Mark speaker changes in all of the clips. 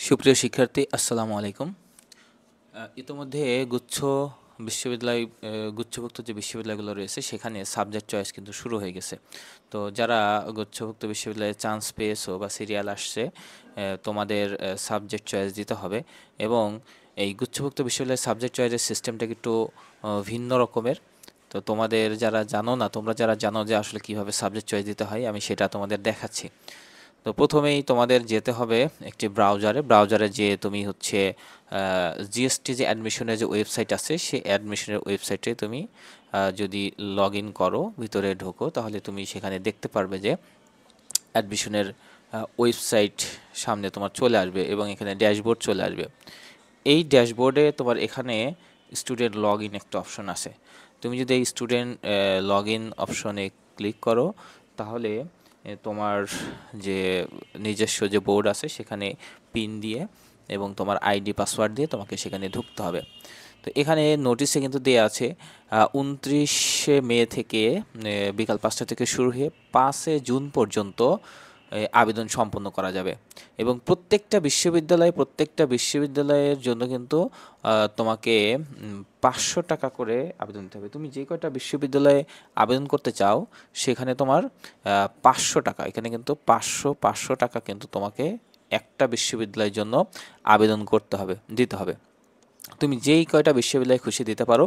Speaker 1: সুপ্রিয় শিক্ষার্থী, আসসালামু আলাইকুম। ইতোমধ্যে বিশ্ববিদ্যালয় গুচ্ছভুক্ত যে বিশ্ববিদ্যালয়গুলো রয়েছে সেখানে সাবজেক্ট চয়েস কিন্তু শুরু হয়ে গেছে। তো যারা গুচ্ছভুক্ত বিশ্ববিদ্যালয়ে চান্স পেয়েছো বা সিরিয়াল আসছে, তোমাদের সাবজেক্ট চয়েস দিতে হবে। এবং এই গুচ্ছভুক্ত বিশ্ববিদ্যালয়ের সাবজেক্ট চয়েসের সিস্টেমটা একটু ভিন্ন রকমের। তো তোমাদের যারা জানো না, তোমরা যারা জানো যে আসলে কিভাবে সাবজেক্ট চয়েস দিতে হয়, আমি সেটা তোমাদের দেখাচ্ছি। তো প্রথমেই তোমাদের যেতে হবে একটি ব্রাউজারে যেয়ে তুমি হচ্ছে জিএসটি যে অ্যাডমিশনের যে ওয়েবসাইট আছে সেই অ্যাডমিশনের ওয়েবসাইটে তুমি যদি লগ ইন করো, ভিতরে ঢোকো, তাহলে তুমি সেখানে দেখতে পারবে যে অ্যাডমিশনের ওয়েবসাইট সামনে তোমার চলে আসবে এবং এখানে ড্যাশবোর্ড চলে আসবে। এই ড্যাশবোর্ডে তোমার এখানে স্টুডেন্ট লগ ইন একটা অপশন আছে। তুমি যদি এই স্টুডেন্ট লগ ইন অপশনে ক্লিক করো, তাহলে তোমার যে নিজস্ব যে বোর্ড আছে সেখানে পিন দিয়ে এবং তোমার আইডি পাসওয়ার্ড দিয়ে তোমাকে সেখানে ঢুকতে হবে। তো এখানে নোটিশে কিন্তু দেওয়া আছে 29শে মে থেকে বিকাল 5টা থেকে শুরু হয়ে 5 জুন পর্যন্ত আবেদন সম্পন্ন করা যাবে। এবং প্রত্যেকটা বিশ্ববিদ্যালয়ের জন্য কিন্তু তোমাকে 500 টাকা করে আবেদন দিতে হবে। তুমি যে কয়টা বিশ্ববিদ্যালয়ে আবেদন করতে চাও সেখানে তোমার 500 টাকা, এখানে কিন্তু 500 টাকা কিন্তু তোমাকে একটা বিশ্ববিদ্যালয়ের জন্য আবেদন দিতে হবে। তুমি যেই কয়টা বিশ্ববিদ্যালয়ে খুশি দিতে পারো।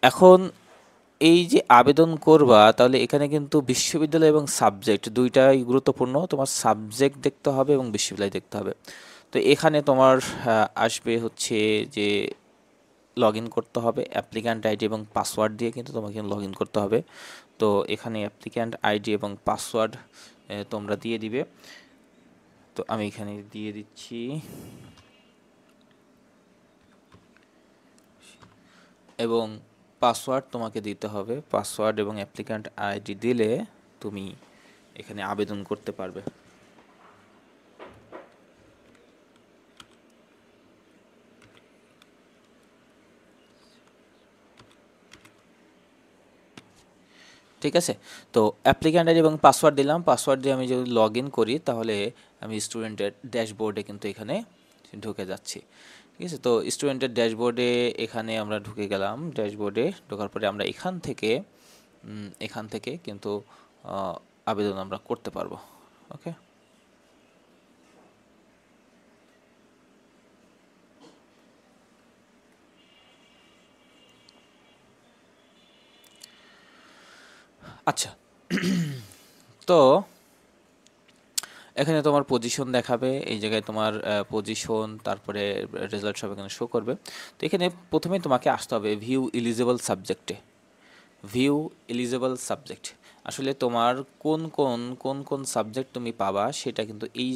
Speaker 1: এখন এই যে আবেদন করবা, তাহলে এখানে কিন্তু বিশ্ববিদ্যালয় এবং সাবজেক্ট দুইটাই গুরুত্বপূর্ণ। তোমার সাবজেক্ট দেখতে হবে এবং বিশ্ববিদ্যালয় দেখতে হবে। তো এখানে তোমার আসবে হচ্ছে যে লগ ইন করতে হবে অ্যাপ্লিক্যান্ট আইডি এবং পাসওয়ার্ড দিয়ে, কিন্তু তোমাকে লগ ইন করতে হবে। তো এখানে অ্যাপ্লিক্যান্ট আইডি এবং পাসওয়ার্ড তোমরা দিয়ে দিবে। তো আমি এখানে দিয়ে দিচ্ছি এবং পাসওয়ার্ড তোমাকে দিতে হবে। পাসওয়ার্ড এবং অ্যাপ্লিক্যান্ট আইডি দিলে তুমি এখানে আবেদন করতে পারবে। ঠিক আছে। তো অ্যাপ্লিক্যান্ট আইডি এবং পাসওয়ার্ড দিলাম। পাসওয়ার্ড দিয়ে আমি যদি লগ ইন করি, তাহলে আমি স্টুডেন্টের ড্যাশবোর্ডে কিন্তু এখানে ঢুকে যাচ্ছি। ঠিক আছে। তো স্টুডেন্টের ড্যাশবোর্ডে এখানে আমরা ঢুকে গেলাম। ড্যাশবোর্ডে ঢোকার পরে আমরা এখান থেকে কিন্তু আবেদন আমরা করতে পারবো। ওকে। আচ্ছা, তো এখানে তোমার পজিশন দেখাবে, এই জায়গায় তোমার পজিশন, তারপরে রেজাল্ট সব এখানে শো করবে। তো এখানে প্রথমেই তোমাকে আসতে হবে ভিউ এলিজেবল সাবজেক্ট। আসলে তোমার কোন সাবজেক্ট তুমি পাবা সেটা কিন্তু এই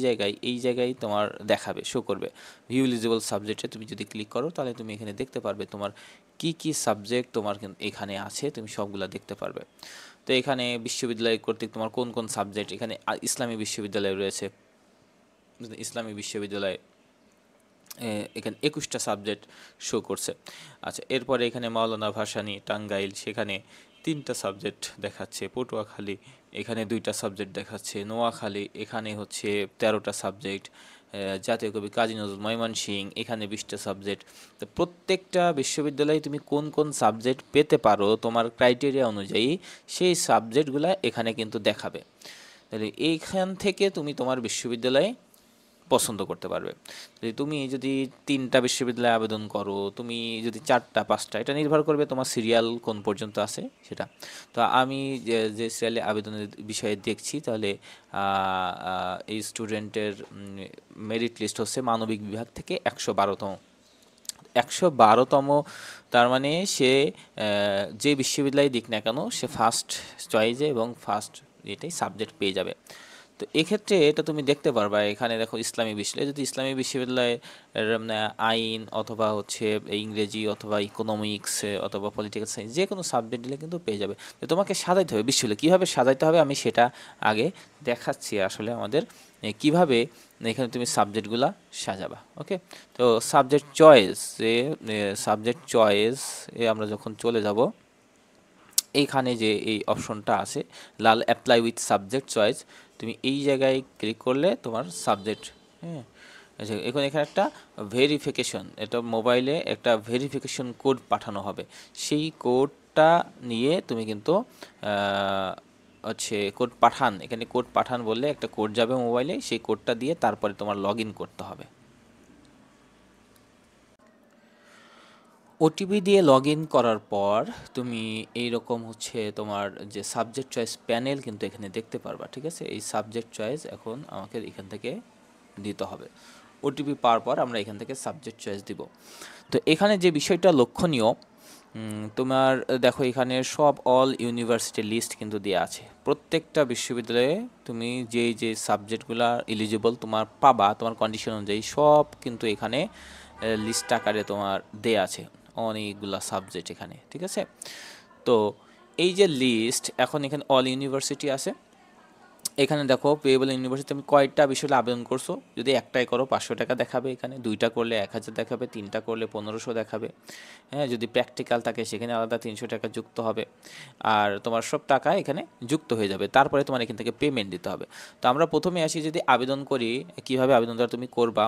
Speaker 1: জায়গায় তোমার দেখাবে, শো করবে। ভিউ এলিজেবল সাবজেক্টে তুমি যদি ক্লিক করো, তাহলে তুমি এখানে দেখতে পারবে তোমার কি সাবজেক্ট তোমার এখানে আছে, তুমি সবগুলা দেখতে পারবে। তো এখানে বিশ্ববিদ্যালয় কর্তৃক তোমার কোন সাবজেক্ট, এখানে ইসলামী বিশ্ববিদ্যালয় রয়েছে। ইসলামী বিশ্ববিদ্যালয় এখানে 21টা সাবজেক্ট শো করছে। আচ্ছা, এরপরে এখানে মাওলানা ভাসানী টাঙ্গাইল, সেখানে 3টা সাবজেক্ট দেখাচ্ছে। পটুয়াখালী, এখানে 2টা সাবজেক্ট দেখাচ্ছে। নোয়াখালী, এখানে হচ্ছে 13টা সাবজেক্ট। জাতীয় কবি কাজী নজরুল ময়মনসিংহ, এখানে 20টা সাবজেক্ট। তো প্রত্যেকটা বিশ্ববিদ্যালয়ে তুমি কোন সাবজেক্ট পেতে পারো তোমার ক্রাইটেরিয়া অনুযায়ী, সেই সাবজেক্টগুলো এখানে কিন্তু দেখাবে। তাহলে এইখান থেকে তুমি তোমার বিশ্ববিদ্যালয়ে পছন্দ করতে পারবে। তুমি যদি 3টা বিশ্ববিদ্যালয়ে আবেদন করো, তুমি যদি 4টা 5টা, এটা নির্ভর করবে তোমার সিরিয়াল কোন পর্যন্ত আছে সেটা। তো আমি যে সিরিয়ালে আবেদনের বিষয়ে দেখছি, তাহলে এই স্টুডেন্টের মেরিট লিস্ট হচ্ছে মানবিক বিভাগ থেকে 112তম। তার মানে সে যে বিশ্ববিদ্যালয়ে দিক না কেন, সে ফার্স্ট চয়েসে এবং ফার্স্ট এটাই সাবজেক্ট পেয়ে যাবে। তো এক্ষেত্রে এটা তুমি দেখতে পারবা, এখানে দেখো ইসলামী বিশ্ববিদ্যালয়, যদি ইসলামী বিশ্ববিদ্যালয়ে আইন অথবা হচ্ছে ইংরেজি অথবা ইকোনমিক্স অথবা পলিটিক্যাল সায়েন্স, যে কোনো সাবজেক্ট দিলে কিন্তু পেয়ে যাবে। তো তোমাকে সাজাইতে হবে বিশ্ববিদ্যালয়, কীভাবে সাজাইতে হবে আমি সেটা আগে দেখাচ্ছি। আসলে আমাদের কিভাবে এখানে তুমি সাবজেক্টগুলা সাজাবা। ওকে। তো সাবজেক্ট চয়েস আমরা যখন চলে যাব, এইখানে যে এই অপশনটা আছে লাল অ্যাপ্লাই উইথ সাবজেক্ট চয়েস, তুমি এই জায়গায় ক্লিক করলে তোমার সাবজেক্ট, হ্যাঁ, আচ্ছা, এখন এখানে একটা ভেরিফিকেশন, এটা মোবাইলে একটা ভেরিফিকেশন কোড পাঠানো হবে। সেই কোডটা নিয়ে তুমি কিন্তু হচ্ছে কোড পাঠান, এখানে কোড পাঠান বললে একটা কোড যাবে মোবাইলে, সেই কোডটা দিয়ে তারপরে তোমার লগ ইন করতে হবে। ওটিপি দিয়ে লগ ইন করার পর তুমি এইরকম হচ্ছে তোমার যে সাবজেক্ট চয়েস প্যানেল কিন্তু এখানে দেখতে পারবা, ঠিক আছে? এই সাবজেক্ট চয়েস এখন আমাকে এখান থেকে দিতে হবে। ওটিপি পাওয়ার পর আমরা এখান থেকে সাবজেক্ট চয়েস দিব। তো এখানে যে বিষয়টা লক্ষণীয়, তোমার দেখো এখানে সব অল ইউনিভার্সিটি লিস্ট কিন্তু দেওয়া আছে। প্রত্যেকটা বিশ্ববিদ্যালয়ে তুমি যে সাবজেক্টগুলো এলিজিবল তোমার পাবা তোমার কন্ডিশন অনুযায়ী সব কিন্তু এখানে লিস্ট আকারে তোমার দেয়া আছে, অনেকগুলা সাবজেক্ট এখানে, ঠিক আছে? তো এই যে লিস্ট, এখন এখানে অল ইউনিভার্সিটি আছে। এখানে দেখো পেয়েবল ইউনিভার্সিটি তুমি কয়টা বিষয়ে আবেদন করছো, যদি একটাই করো 500 টাকা দেখাবে, এখানে দুইটা করলে 1000 দেখাবে, তিনটা করলে 1500 দেখাবে। হ্যাঁ, যদি প্র্যাকটিক্যাল থাকে সেখানে আলাদা 300 টাকা যুক্ত হবে। আর তোমার সব টাকা এখানে যুক্ত হয়ে যাবে, তারপরে তোমার এখান থেকে পেমেন্ট দিতে হবে। তো আমরা প্রথমে আসি, যদি আবেদন করি কিভাবে আবেদনটা তুমি করবা।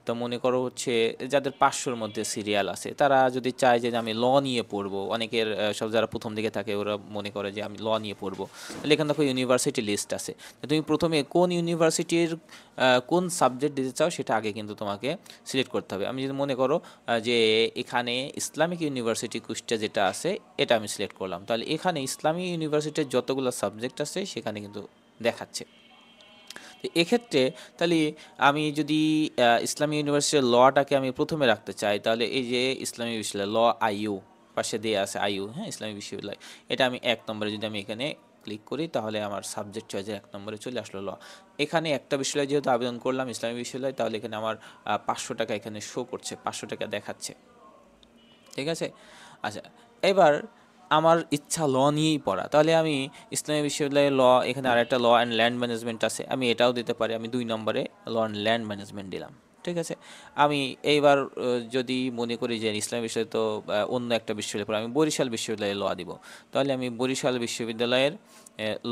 Speaker 1: তো মনে করো হচ্ছে যাদের 500-র মধ্যে সিরিয়াল আছে, তারা যদি চায় যে আমি ল নিয়ে পড়বো, অনেকের সব যারা প্রথম দিকে থাকে ওরা মনে করে যে আমি ল নিয়ে পড়বো, তাহলে এখানে দেখো ইউনিভার্সিটি লিস্ট আছে। তুমি প্রথমে কোন ইউনিভার্সিটির কোন সাবজেক্ট দিতে চাও সেটা আগে কিন্তু তোমাকে সিলেক্ট করতে হবে। আমি যদি মনে করো যে এখানে ইসলামিক ইউনিভার্সিটি কুষ্টিয়া যেটা আছে এটা আমি সিলেক্ট করলাম, তাহলে এখানে ইসলামিক ইউনিভার্সিটির যতগুলো সাবজেক্ট আছে সেখানে কিন্তু দেখাচ্ছে। তো এক্ষেত্রে তাহলে আমি যদি ইসলামী ইউনিভার্সিটির লটাকে আমি প্রথমে রাখতে চাই, তাহলে এই যে ইসলামী বিশ্ববিদ্যালয় ল আইইউ পাশে দিয়ে আছে আইইউ, হ্যাঁ, ইসলামী বিশ্ববিদ্যালয়, এটা আমি 1 নম্বরে যদি আমি এখানে ক্লিক করি তাহলে আমার সাবজেক্ট চয়েসের 1 নম্বরে চলে আসলো ল। এখানে একটা বিশ্ববিদ্যালয় যেহেতু আবেদন করলাম ইসলামী বিশ্ববিদ্যালয়, তাহলে এখানে আমার 500 টাকা এখানে শো করছে, 500 টাকা দেখাচ্ছে, ঠিক আছে? আচ্ছা, এবার আমার ইচ্ছা ল নিয়েই পড়া, তাহলে আমি ইসলামী বিশ্ববিদ্যালয়ের ল, এখানে আরেকটা ল অ্যান্ড ল্যান্ড ম্যানেজমেন্ট আছে, আমি এটাও দিতে পারি। আমি 2 নম্বরে ল অ্যান্ড ল্যান্ড ম্যানেজমেন্ট দিলাম, ঠিক আছে? আমি এইবার যদি মনে করি যে ইসলামী বিশ্ববিদ্যালয় তো অন্য একটা বিশ্ববিদ্যালয় পড়ে, আমি বরিশাল বিশ্ববিদ্যালয়ে ল দিব, তাহলে আমি বরিশাল বিশ্ববিদ্যালয়ের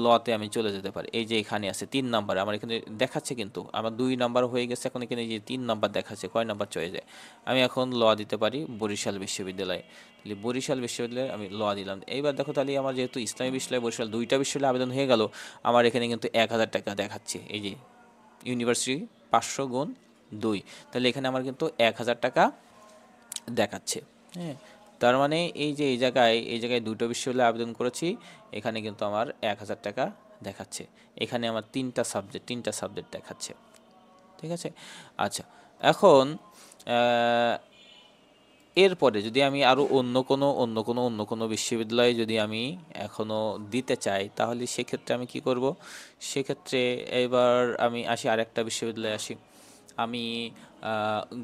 Speaker 1: লতে আমি চলে যেতে পারি। এই যে এখানে আছে 3 নাম্বার, আমার এখানে দেখাচ্ছে কিন্তু আমার 2 নাম্বার হয়ে গেছে, এখন এখানে যে 3 নাম্বার দেখাচ্ছে, কয় নাম্বার চয়েসে আমি এখন ল দিতে পারি বরিশাল বিশ্ববিদ্যালয়ে। তাহলে বরিশাল বিশ্ববিদ্যালয়ে আমি ল দিলাম। এইবার দেখো তাহলে আমার যেহেতু ইসলামী বিশ্ববিদ্যালয় বরিশাল দুইটা বিশ্ববিদ্যালয়ে আবেদন হয়ে গেল, আমার এখানে কিন্তু 1000 টাকা দেখাচ্ছে। এই যে ইউনিভার্সিটি 500 গুণ 2, তাহলে এখানে আমার কিন্তু 1000 টাকা দেখাচ্ছে। হ্যাঁ, তার মানে এই যে এই জায়গায় দুটো বিশ্ববিদ্যালয়ে আবেদন করেছি, এখানে কিন্তু আমার 1000 টাকা দেখাচ্ছে। এখানে আমার তিনটা সাবজেক্ট দেখাচ্ছে, ঠিক আছে? আচ্ছা, এখন এরপরে যদি আমি আরও অন্য কোনো বিশ্ববিদ্যালয়ে যদি আমি এখনও দিতে চাই, তাহলে সেক্ষেত্রে আমি কি করব? সেক্ষেত্রে এবার আমি আসি আরেকটা বিশ্ববিদ্যালয়ে আসি। আমি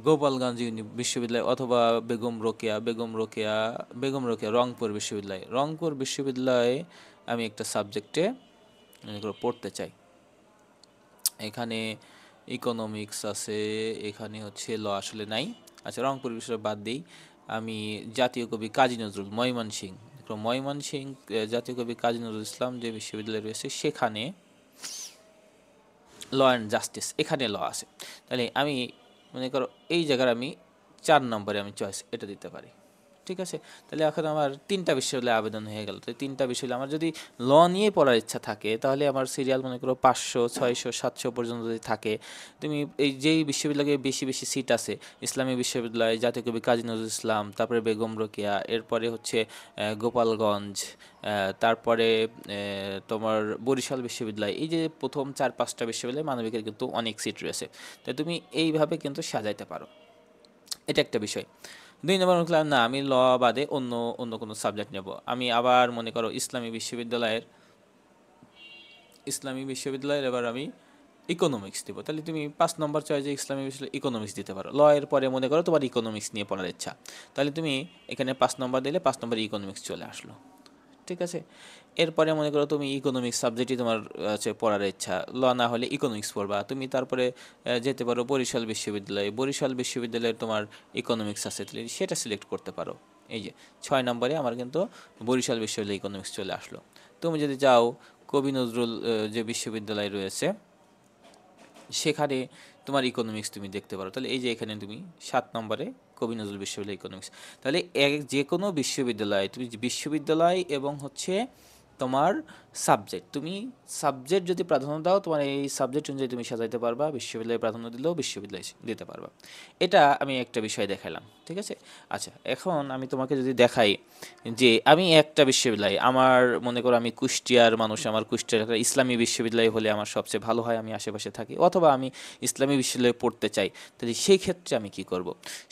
Speaker 1: গোপালগঞ্জ বিশ্ববিদ্যালয় অথবা বেগম রোকেয়া রংপুর বিশ্ববিদ্যালয়ে আমি একটা সাবজেক্টে পড়তে চাই। এখানে ইকোনমিক্স আছে, এখানে হচ্ছে ল আসলে নাই। আচ্ছা, রংপুর বিষয় বাদ দিই। আমি জাতীয় কবি কাজী নজরুল ময়মনসিংহ জাতীয় কবি কাজী নজরুল ইসলাম যে বিশ্ববিদ্যালয় রয়েছে সেখানে ল অ্যান্ড জাস্টিস, এখানে ল আছে। তাহলে আমি মনে করো এই জায়গার আমি 4 নম্বরে আমি চয়েস এটা দিতে পারি, ঠিক আছে? তাহলে এখন আমার 3টা বিশ্ববিদ্যালয়ে আবেদন হয়ে গেল। তো 3টা বিশ্ববিদ্যালয় আমার যদি ল নিয়ে পড়ার ইচ্ছা থাকে, তাহলে আমার সিরিয়াল মনে করো 500, 600, 700 পর্যন্ত যদি থাকে, তুমি এই যেই বিশ্ববিদ্যালয়ে বেশি বেশি সিট আছে, ইসলামী বিশ্ববিদ্যালয়, জাতীয় কবি কাজী নজরুল ইসলাম, তারপরে বেগম রোকেয়া, এরপরে হচ্ছে গোপালগঞ্জ, তারপরে তোমার বরিশাল বিশ্ববিদ্যালয়, এই যে প্রথম 4-5টা বিশ্ববিদ্যালয় মানবিকের কিন্তু অনেক সিট রয়েছে। তাই তুমি এইভাবে কিন্তু সাজাইতে পারো, এটা একটা বিষয়। 2 নম্বর উঠলাম না, আমি ল বাদে অন্য অন্য কোনো সাবজেক্ট নেব। আমি আবার মনে করো ইসলামী বিশ্ববিদ্যালয়ের এবার আমি ইকোনমিক্স দিব, তাহলে তুমি 5 নম্বর চয়েসে ইসলামী বিশ্ববিদ্যালয় ইকোনমিক্স দিতে পারো। ল এর পরে মনে করো তোমার ইকোনমিক্স নিয়ে পড়ার ইচ্ছা, তাহলে তুমি এখানে 5 নম্বর দিলে 5 নম্বর ইকোনমিক্স চলে আসলো, ঠিক আছে? এরপরে মনে করো তুমি ইকোনমিক্স সাবজেক্টই তোমার হচ্ছে পড়ার ইচ্ছা, ল না হলে ইকোনমিক্স পড়বা, তুমি তারপরে যেতে পারো বরিশাল বিশ্ববিদ্যালয়ের তোমার ইকোনমিক্স আছে, তাহলে সেটা সিলেক্ট করতে পারো। এই যে 6 নম্বরে আমার কিন্তু বরিশাল বিশ্ববিদ্যালয় ইকোনমিক্স চলে আসলো। তুমি যদি চাও কবি নজরুল যে বিশ্ববিদ্যালয় রয়েছে সেখানে তোমার ইকোনমিক্স তুমি দেখতে পারো। তাহলে এই যে এখানে তুমি ৭ নম্বরে কবি নজরুল বিশ্ববিদ্যালয় ইকোনমিক্স। তাহলে যে কোনো বিশ্ববিদ্যালয় তুমি বিশ্ববিদ্যালয় এবং হচ্ছে তোমার সাবজেক্ট, তুমি সাবজেক্ট যদি প্রাধান্য দাও তোমার এই সাবজেক্ট অনুযায়ী তুমি সাজাইতে পারবা, বিশ্ববিদ্যালয়ে প্রাধান্য দিলেও বিশ্ববিদ্যালয় দিতে পারবা। এটা আমি একটা বিষয় দেখালাম, ঠিক আছে। আচ্ছা, এখন আমি তোমাকে যদি দেখাই যে আমি একটা বিশ্ববিদ্যালয়, আমার মনে করো আমি কুষ্টিয়ার মানুষ, আমার কুষ্টিয়ার একটা ইসলামী বিশ্ববিদ্যালয় হলে আমার সবচেয়ে ভালো হয়, আমি আশেপাশে থাকি, অথবা আমি ইসলামী বিশ্ববিদ্যালয়ে পড়তে চাই, তাহলে সেই ক্ষেত্রে আমি কি করব?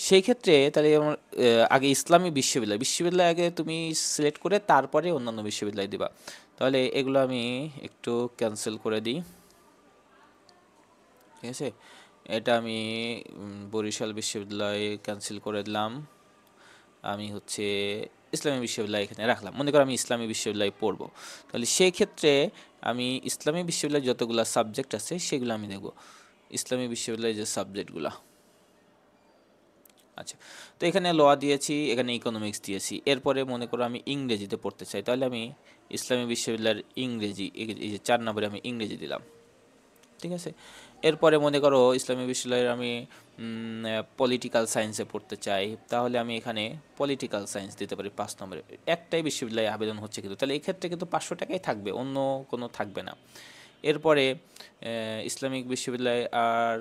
Speaker 1: সেই ক্ষেত্রে তাহলে আমার আগে ইসলামী বিশ্ববিদ্যালয় আগে তুমি সিলেক্ট করে তারপরে অন্যান্য বিশ্ববিদ্যালয় দিবা। তাহলে এগুলো আমি একটু ক্যান্সেল করে দিই, ঠিক আছে। এটা আমি বরিশাল বিশ্ববিদ্যালয় ক্যান্সেল করে দিলাম। আমি হচ্ছে ইসলামী বিশ্ববিদ্যালয় এখানে রাখলাম। মনে করো আমি ইসলামী বিশ্ববিদ্যালয়ে পড়বো, তাহলে সেই ক্ষেত্রে আমি ইসলামী বিশ্ববিদ্যালয়ে যতগুলো সাবজেক্ট আছে সেগুলো আমি দেখব, ইসলামী বিশ্ববিদ্যালয়ের যে সাবজেক্টগুলো। আচ্ছা, তো এখানে ল দিয়েছি, এখানে ইকোনমিক্স দিয়েছি। এরপরে মনে করো আমি ইংরেজিতে পড়তে চাই, তাহলে আমি ইসলামী বিশ্ববিদ্যালয়ের ইংরেজি, এই যে 4 নম্বরে আমি ইংরেজি দিলাম, ঠিক আছে। এরপরে মনে করো ইসলামী বিশ্ববিদ্যালয়ের আমি পলিটিক্যাল সায়েন্সে পড়তে চাই, তাহলে আমি এখানে পলিটিক্যাল সায়েন্স দিতে পারি 5 নম্বরে। একটাই বিশ্ববিদ্যালয়ে আবেদন হচ্ছে কিন্তু, তাহলে এক্ষেত্রে কিন্তু 500 টাকাই থাকবে, অন্য কোনো থাকবে না। এরপরে ইসলামিক বিশ্ববিদ্যালয় আর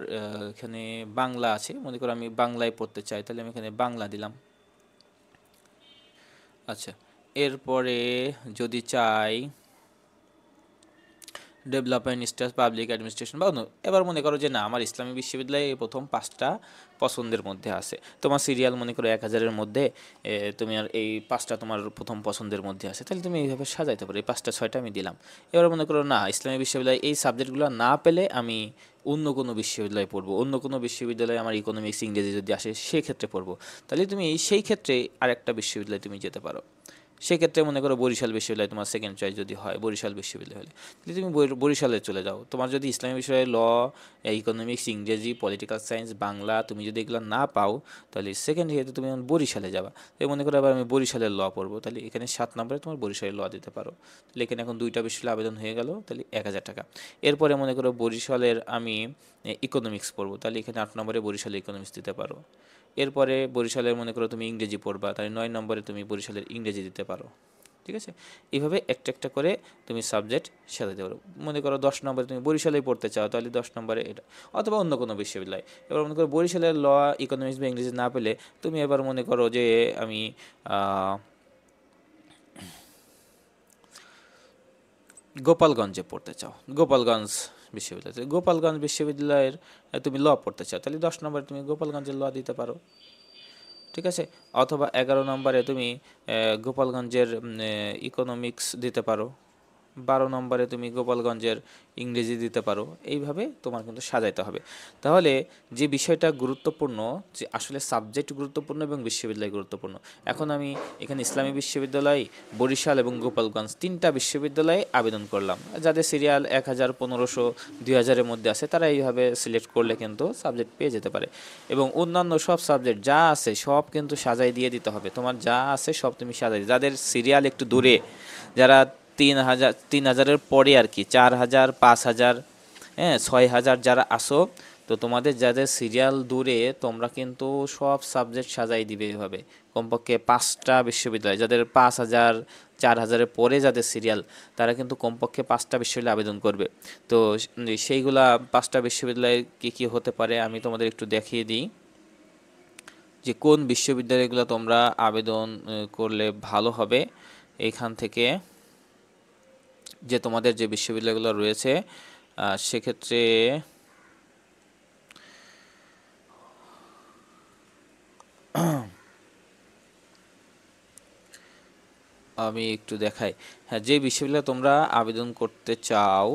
Speaker 1: এখানে বাংলা আছে, মনে করো আমি বাংলায় পড়তে চাই, তাহলে আমি এখানে বাংলা দিলাম। আচ্ছা, এরপরে যদি চাই ডেভেলপমেন্ট স্টাফ, পাবলিক অ্যাডমিনিস্ট্রেশন বা অন্য, এবার মনে করো যে না আমার ইসলামী বিশ্ববিদ্যালয়ে এই প্রথম 5টা পছন্দের মধ্যে আছে, তোমার সিরিয়াল মনে করো 1000-এর মধ্যে, তুমি আর এই 5টা তোমার প্রথম পছন্দের মধ্যে আছে, তাহলে তুমি এইভাবে সাজাইতে পারো। এই 5টা 6টা আমি দিলাম। এবার মনে করো না ইসলামী বিশ্ববিদ্যালয়ে এই সাবজেক্টগুলো না পেলে আমি অন্য কোনো বিশ্ববিদ্যালয়ে পড়বো, অন্য কোনো বিশ্ববিদ্যালয়ে আমার ইকোনমিক্স ইংরেজি যদি আসে সেক্ষেত্রে পড়বো, তাহলে তুমি সেই ক্ষেত্রে আরেকটা বিশ্ববিদ্যালয়ে তুমি যেতে পারো। সেক্ষেত্রে মনে করো বরিশাল বিশ্ববিদ্যালয় তোমার সেকেন্ড চয়েস যদি হয়, বরিশাল বিশ্ববিদ্যালয় হলে তাহলে তুমি বরিশালে চলে যাও। তোমার যদি ইসলামী বিষয়ে ল, ইকোনমিক্স, ইংরেজি, পলিটিক্যাল সায়েন্স, বাংলা তুমি যদি এগুলো না পাও, তাহলে সেকেন্ড ইয়ারে তুমি বরিশালে যাবা। তাই মনে করো এবার আমি বরিশালের ল পড়বো, তাহলে এখানে 7 নম্বরে তোমার বরিশালের ল দিতে পারো। তাহলে এখানে এখন 2টা বিশ্ববিদ্যালয়ে আবেদন হয়ে গেল, তাহলে 1000 টাকা। এরপরে মনে করো বরিশালের আমি ইকোনমিক্স পড়বো, তাহলে এখানে 8 নম্বরে বরিশালে ইকোনমিক্স দিতে পারো। এরপরে বরিশালের মনে করো তুমি ইংরেজি পড়বা, তাহলে 9 নম্বরে তুমি বরিশালের ইংরেজি দিতে পারো, ঠিক আছে। এইভাবে একটা একটা করে তুমি সাবজেক্ট সাজাতে পারো। মনে করো 10 নম্বরে তুমি বরিশালেই পড়তে চাও, তাহলে 10 নম্বরে এটা, অথবা অন্য কোনো বিশ্ববিদ্যালয়। এবার মনে করো বরিশালের ল, ইকোনমিক্স বা ইংরেজি না পেলে তুমি এবার মনে করো যে আমি গোপালগঞ্জে পড়তে চাও, গোপালগঞ্জ বিশ্ববিদ্যালয়, গোপালগঞ্জ বিশ্ববিদ্যালয়ের তুমি ল পড়তে চাও, তাহলে 10 নম্বরে তুমি গোপালগঞ্জের ল দিতে পারো, ঠিক আছে। অথবা 11 নম্বরে তুমি গোপালগঞ্জের ইকোনমিক্স দিতে পারো, 12 নম্বরে তুমি গোপালগঞ্জের ইংরেজি দিতে পারো। এইভাবে তোমার কিন্তু সাজাইতে হবে। তাহলে যে বিষয়টা গুরুত্বপূর্ণ, যে আসলে সাবজেক্ট গুরুত্বপূর্ণ এবং বিশ্ববিদ্যালয় গুরুত্বপূর্ণ। এখন আমি এখানে ইসলামী বিশ্ববিদ্যালয়, বরিশাল এবং গোপালগঞ্জ 3টা বিশ্ববিদ্যালয়ে আবেদন করলাম। যাদের সিরিয়াল 1000, 1500, 2000-এর মধ্যে আছে তারা এইভাবে সিলেক্ট করলে কিন্তু সাবজেক্ট পেয়ে যেতে পারে। এবং অন্যান্য সব সাবজেক্ট যা আছে সব কিন্তু সাজাই দিয়ে দিতে হবে, তোমার যা আছে সব তুমি সাজাই। যাদের সিরিয়াল একটু দূরে, যারা 3000-এর পরে আর কি, 4000, 5000, হ্যাঁ 6000 যারা আসো, তো তোমাদের যাদের সিরিয়াল দূরে তোমরা কিন্তু সব সাবজেক্ট সাজাই দিবে এভাবে। কমপক্ষে 5টা বিশ্ববিদ্যালয়, যাদের 5000, 4000-এর পরে যাদের সিরিয়াল, তারা কিন্তু কমপক্ষে 5টা বিশ্ববিদ্যালয়ে আবেদন করবে। তো সেইগুলা 5টা বিশ্ববিদ্যালয়ে কী কী হতে পারে আমি তোমাদের একটু দেখিয়ে দিই, যে কোন বিশ্ববিদ্যালয়গুলো তোমরা আবেদন করলে ভালো হবে। এইখান থেকে যে তোমাদের যে বিশ্ববিদ্যালয়গুলো রয়েছে সেক্ষেত্রে আমি একটু দেখাই। হ্যাঁ, যে বিশ্ববিদ্যালয়ে তোমরা আবেদন করতে চাও,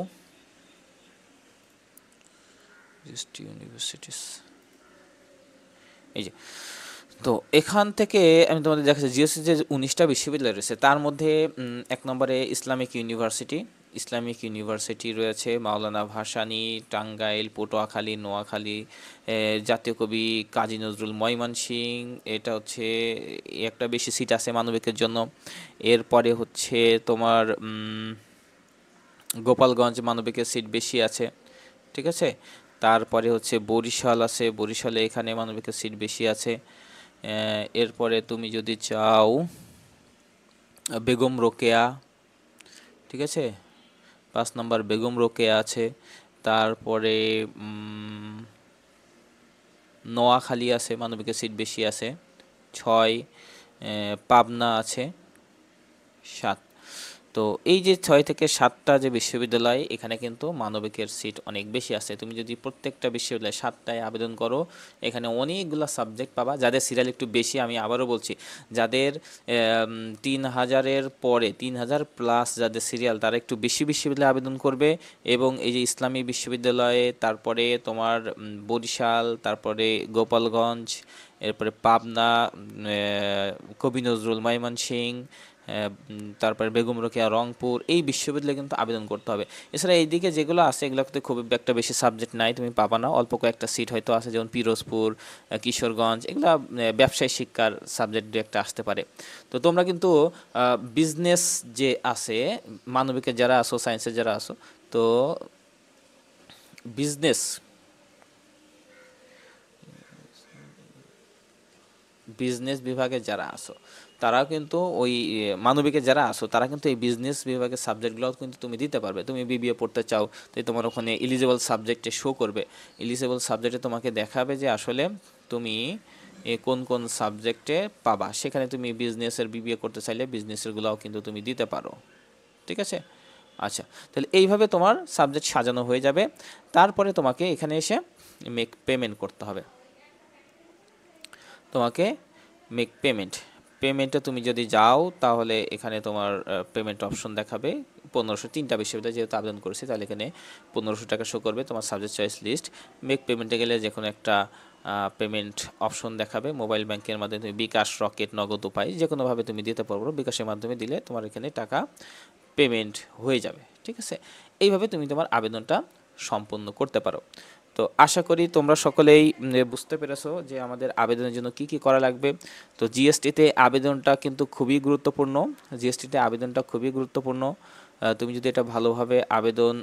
Speaker 1: ইউনিভার্সিটিস, এই যে, তো এখান থেকে আমি তোমাদের দেখাচ্ছি জিওসি যে 19টা বিশ্ববিদ্যালয় রয়েছে তার মধ্যে 1 নম্বরে ইসলামিক ইউনিভার্সিটি রয়েছে, মাওলানা ভাসানী, টাঙ্গাইল, পটুয়াখালী, নোয়াখালী, জাতীয় কবি কাজী নজরুল ময়মনসিংহ, এটা হচ্ছে একটা বেশি সিট আছে মানবিকের জন্য। এরপরে হচ্ছে তোমার গোপালগঞ্জ, মানবিকের সিট বেশি আছে, ঠিক আছে। তারপরে হচ্ছে বরিশাল আছে, বরিশালে এখানে মানবিকের সিট বেশি আছে। এরপরে তুমি যদি চাও বেগম রোকেয়া, ঠিক আছে, 5 নম্বর বেগম রোকেয়া আছে। তারপরে নোয়াখালী আছে, মানবিকের সিট বেশি আছে 6। পাবনা আছে 7। তো এই যে 6 থেকে 7টা যে বিশ্ববিদ্যালয়, এখানে কিন্তু মানবিকের সিট অনেক বেশি আছে। তুমি যদি প্রত্যেকটা বিশ্ববিদ্যালয়ে 7টায় আবেদন করো, এখানে অনেকগুলো সাবজেক্ট পাবা। যাদের সিরিয়াল একটু বেশি, আমি আবারও বলছি, যাদের 3000-এর পরে 3000+ যাদের সিরিয়াল, তারা একটু বেশি বিশ্ববিদ্যালয়ে আবেদন করবে। এবং এই যে ইসলামী বিশ্ববিদ্যালয়ে, তারপরে তোমার বরিশাল, তারপরে গোপালগঞ্জ, এরপরে পাবনা, কবি নজরুল ময়মনসিংহ, তারপরে বেগম রোকেয়া রংপুর, এই বিশ্ববিদ্যালয়ে কিন্তু আবেদন করতে হবে। এছাড়া এইদিকে যেগুলো আছে, এগুলোতে খুব একটা বেশি সাবজেক্ট নাই, তুমি পাবা না। অল্প কয়েকটা সিট হয়তো আছে, যেমন পিরোজপুর, কিশোরগঞ্জ, এগুলা ব্যবসায় শিক্ষার সাবজেক্ট দু একটা আসতে পারে। তো তোমরা কিন্তু বিজনেস যে আছে, মানবিকের যারা আসো, সায়েন্সের যারা আসো, তো বিজনেস বিজনেস বিভাগে যারা আসো, তারাও কিন্তু ওই মানবিকে যারা আসো, তারা কিন্তু এই বিজনেস বিভাগের সাবজেক্টগুলো কিন্তু তুমি দিতে পারবে। তুমি বিবিএ পড়তে চাও, তো তোমার ওখানে এলিজেবল সাবজেক্টে শো করবে। এলিজেবল সাবজেক্টে তোমাকে দেখাবে যে আসলে তুমি কোন কোন সাবজেক্টে পাবা। সেখানে তুমি বিজনেসের বিবিএ করতে চাইলে বিজনেসেরগুলোও কিন্তু তুমি দিতে পারো, ঠিক আছে। আচ্ছা, তাহলে এইভাবে তোমার সাবজেক্ট সাজানো হয়ে যাবে। তারপরে তোমাকে এখানে এসে মেক পেমেন্ট করতে হবে। তোমাকে মেক পেমেন্টে তুমি যদি যাও, তাহলে এখানে তোমার পেমেন্ট অপশন দেখাবে 1500। 3টা বিশ্ববিদ্যালয় যেহেতু আবেদন করেছি, তাহলে এখানে 1500 টাকা শো করবে তোমার সাবজেক্ট চয়েস লিস্ট। মেক পেমেন্টে গেলে যে কোনো একটা পেমেন্ট অপশন দেখাবে। মোবাইল ব্যাংকের মাধ্যমে তুমি বিকাশ, রকেট, নগদ উপায় যে কোনোভাবে তুমি দিতে পারবো। বিকাশের মাধ্যমে দিলে তোমার এখানে টাকা পেমেন্ট হয়ে যাবে, ঠিক আছে। এইভাবে তুমি তোমার আবেদনটা সম্পন্ন করতে পারো। তো আশা করি তোমরা সকলেই বুঝতে পেরেছো যে আমাদের আবেদনের জন্য কি কি করা লাগবে। তো জিএসটিতে আবেদনটা কিন্তু খুবই গুরুত্বপূর্ণ। জিএসটিতে আবেদনটা খুবই গুরুত্বপূর্ণ। তুমি যদি এটা ভালোভাবে আবেদন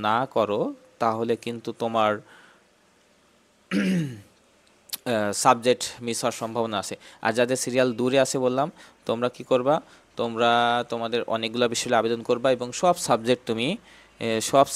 Speaker 1: না করো, তাহলে কিন্তু তোমার সাবজেক্ট মিস হওয়ার সম্ভাবনা আছে। আর যাদের সিরিয়াল দূরে আছে বললাম, তোমরা কি করবা, তোমরা তোমাদের অনেকগুলো বিষয়ে আবেদন করবা এবং সব সাবজেক্ট তুমি সব